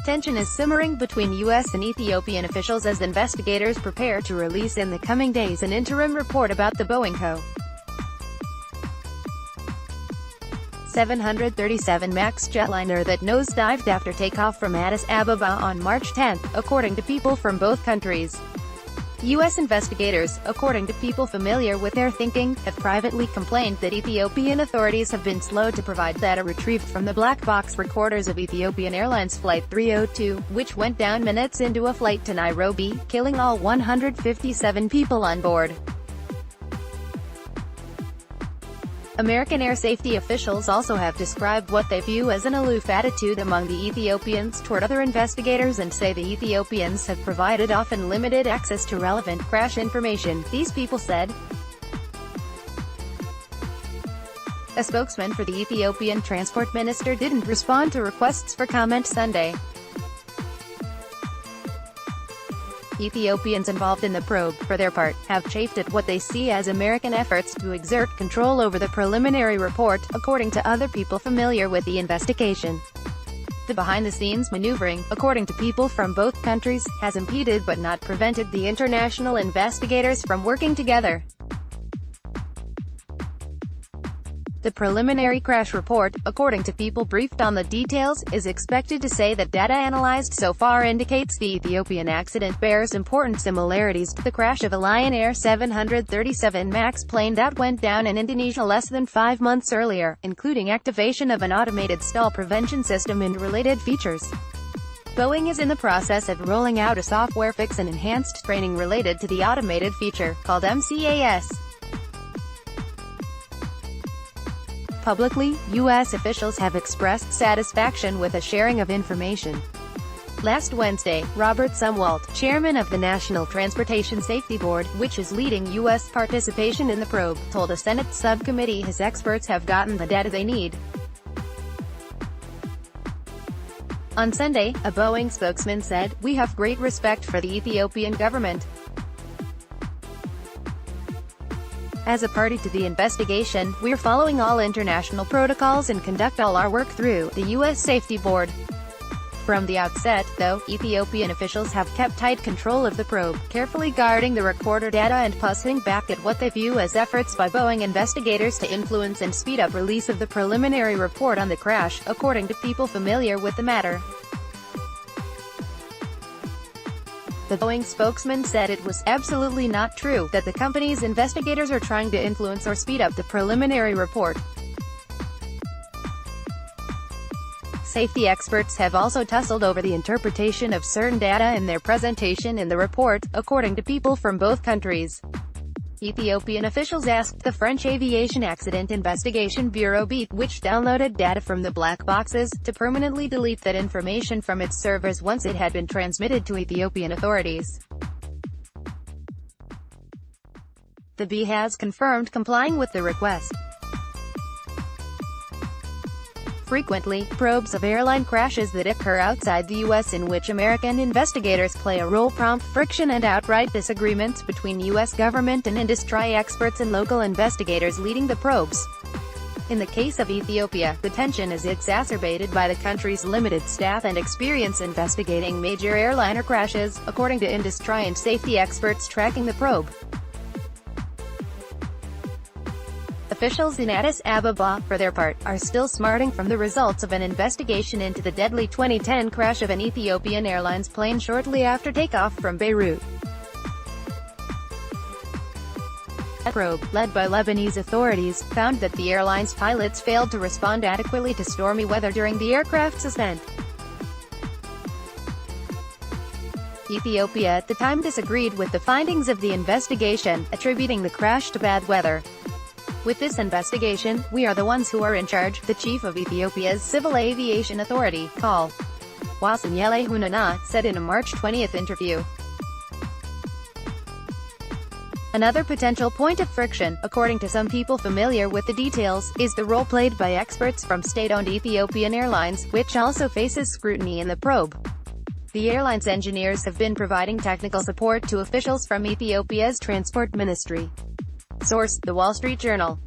Tension is simmering between US and Ethiopian officials as investigators prepare to release in the coming days an interim report about the Boeing Co. 737 MAX jetliner that nosedived after takeoff from Addis Ababa on March 10, according to people from both countries. U.S. investigators, according to people familiar with their thinking, have privately complained that Ethiopian authorities have been slow to provide data retrieved from the black box recorders of Ethiopian Airlines Flight 302, which went down minutes into a flight to Nairobi, killing all 157 people on board. American air safety officials also have described what they view as an aloof attitude among the Ethiopians toward other investigators and say the Ethiopians have provided often limited access to relevant crash information, these people said. A spokesman for the Ethiopian transport minister didn't respond to requests for comment Sunday. Ethiopians involved in the probe, for their part, have chafed at what they see as American efforts to exert control over the preliminary report, according to other people familiar with the investigation. The behind-the-scenes maneuvering, according to people from both countries, has impeded but not prevented the international investigators from working together. The preliminary crash report, according to people briefed on the details, is expected to say that data analyzed so far indicates the Ethiopian accident bears important similarities to the crash of a Lion Air 737 MAX plane that went down in Indonesia less than 5 months earlier, including activation of an automated stall prevention system and related features. Boeing is in the process of rolling out a software fix and enhanced training related to the automated feature, called MCAS. Publicly, U.S. officials have expressed satisfaction with a sharing of information. Last Wednesday, Robert Sumwalt, chairman of the National Transportation Safety Board, which is leading U.S. participation in the probe, told a Senate subcommittee his experts have gotten the data they need. On Sunday, a Boeing spokesman said, "We have great respect for the Ethiopian government. As a party to the investigation, we're following all international protocols and conduct all our work through the U.S. Safety Board." From the outset, though, Ethiopian officials have kept tight control of the probe, carefully guarding the recorder data and pushing back at what they view as efforts by Boeing investigators to influence and speed up release of the preliminary report on the crash, according to people familiar with the matter. The Boeing spokesman said it was absolutely not true that the company's investigators are trying to influence or speed up the preliminary report. Safety experts have also tussled over the interpretation of certain data in their presentation in the report, according to people from both countries. Ethiopian officials asked the French Aviation Accident Investigation Bureau (BEAT), which downloaded data from the black boxes, to permanently delete that information from its servers once it had been transmitted to Ethiopian authorities. The BEAT has confirmed complying with the request. Frequently, probes of airline crashes that occur outside the U.S. in which American investigators play a role prompt friction and outright disagreements between U.S. government and industry experts and local investigators leading the probes. In the case of Ethiopia, the tension is exacerbated by the country's limited staff and experience investigating major airliner crashes, according to industry and safety experts tracking the probe. Officials in Addis Ababa, for their part, are still smarting from the results of an investigation into the deadly 2010 crash of an Ethiopian Airlines plane shortly after takeoff from Beirut. A probe, led by Lebanese authorities, found that the airline's pilots failed to respond adequately to stormy weather during the aircraft's ascent. Ethiopia at the time disagreed with the findings of the investigation, attributing the crash to bad weather. "With this investigation, we are the ones who are in charge," the chief of Ethiopia's Civil Aviation Authority, Col. Wasanyele Hunana, said in a March 20 interview. Another potential point of friction, according to some people familiar with the details, is the role played by experts from state-owned Ethiopian Airlines, which also faces scrutiny in the probe. The airline's engineers have been providing technical support to officials from Ethiopia's transport ministry. Source: The Wall Street Journal.